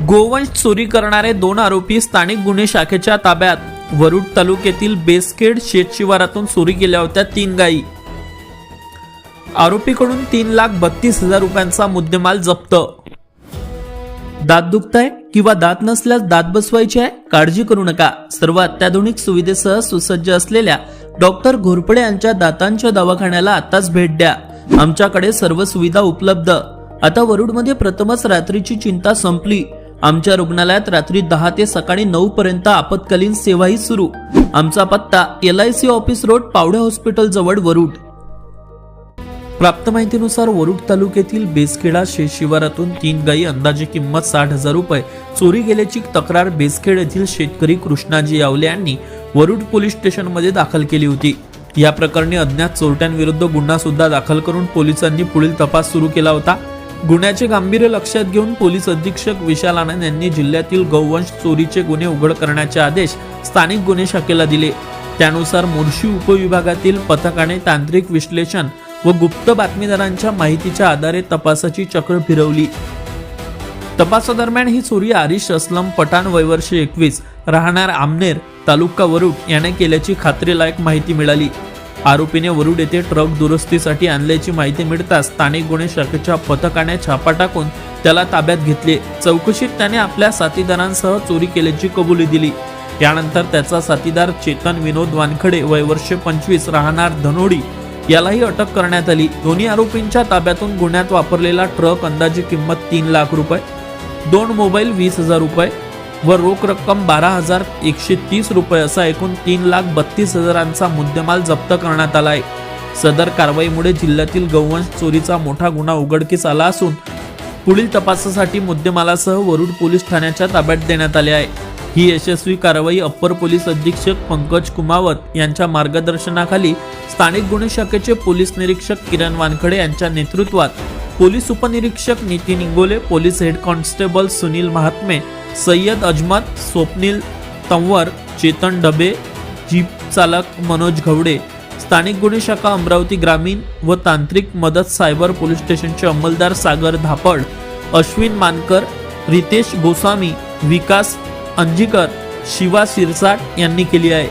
गोवंश चोरी करणारे 2 आरोपी स्थानिक गुन्हे शाखेच्या ताब्यात। वरुड तालुक्यातील बेसखेड शेतशिवारातून चोरी केल्या होत्या 3 गायी। आरोपीकडून 3,32,000 रुपयांचा मुद्देमाल जप्त। दात दुखताय किंवा दात नसल्यास दात बसवायचे आहे? काळजी करू नका। सर्व अत्याधुनिक सुविधेसह सुसज्ज असलेल्या डॉक्टर घोरपडे यांच्या दातांच्या दवाखान्याला आताच भेट द्या। आमच्याकडे सर्व सुविधा उपलब्ध। आता वरुडमध्ये प्रथमच रात्रीची चिंता संपली। आमच्या रुग्णालयात रात्री 10 ते सकाळी 9 पर्यंत आपत्कालीन सेवाही सुरू। आमचा पत्ता LIC office road, Pawde hospital जवळ, वरुड। प्राप्त माहितीनुसार वरुड तालुक्यातील बेसखेडा शेतशिवारातून 3 गायी अंदाजे किंमत 60,000 रुपये चोरी गेल्याची तक्रार बेसखेड येथील शेतकरी कृष्णाजी यावले यांनी वरुड पोलीस स्टेशनमध्ये दाखल केली होती। या प्रकरणी अज्ञात चोरट्यांविरुद्ध गुन्हा सुद्धा दाखल करून पोलिसांनी पुढील तपास सुरू केला होता। गुन्ह्याचे गांभीर्य लक्षात घेऊन पोलीस अधीक्षक विशाल आनंद यांनी जिल्ह्यातील गौवंश चोरीचे गुन्हे उघड करण्याचे आदेश स्थानिक गुन्हे शाखेला दिले। त्यानुसार मोर्शी उपविभागातील पथकाने तांत्रिक विश्लेषण व गुप्त बातमीदारांच्या माहितीच्या आधारे तपासाची चक्र फिरवली। तपासादरम्यान ही चोरी आरिश असलम पठाण वय वर्ष 21 राहणार आमनेर तालुका वरुड याने केल्याची खात्रीलायक माहिती मिळाली। आरोपीने वरुड येथे ट्रक दुरुस्तीसाठी आणल्याची माहिती मिळताच स्थानिक गुन्हे शाखेच्या पथकाने छापा टाकून त्याला ताब्यात घेतले। चौकशीत त्याने आपल्या साथीदारांसह चोरी केल्याची कबुली दिली। यानंतर त्याचा साथीदार चेतन विनोद वानखडे वय वर्ष 25 राहणार धनोडी यालाही अटक करण्यात आली। दोन्ही आरोपींच्या ताब्यातून गुन्ह्यात वापरलेला ट्रक अंदाजे किंमत 3 लाख रुपये, 2 मोबाईल 20,000 रुपये व रोख रक्कम 12,130 रुपये असा एकूण 3,32,000चा मुद्देमाल जप्त करण्यात आला आहे। सदर कारवाईमुळे जिल्ह्यातील गौवंश चोरीचा मोठा गुन्हा उघडकीस आला असून पुढील तपासासाठी मुद्देमालासह वरुड पोलीस ठाण्याच्या ताब्यात देण्यात आले आहे। ही यशस्वी कारवाई अप्पर पोलीस अधीक्षक पंकज कुमावत यांच्या मार्गदर्शनाखाली स्थानिक गुन्हे शाखेचे पोलीस निरीक्षक किरण वानखडे यांच्या नेतृत्वात पोलीस उपनिरीक्षक Nitin Ingole, police head constable Sunil Mahatme, Sayyad Ajmat, Swapnil Tanwar, Chetan Dabe, jeep चालक मनोज घवडे, स्थानिक गुन्हे शाखा अमरावती ग्रामीण व तांत्रिक मदत सायबर पोलीस स्टेशनचे अंमलदार सागर धापड, अश्विन मानकर, रितेश गोस्वामी, विकास अंजिकर, शिवा सिरसाट यांनी केली आहे।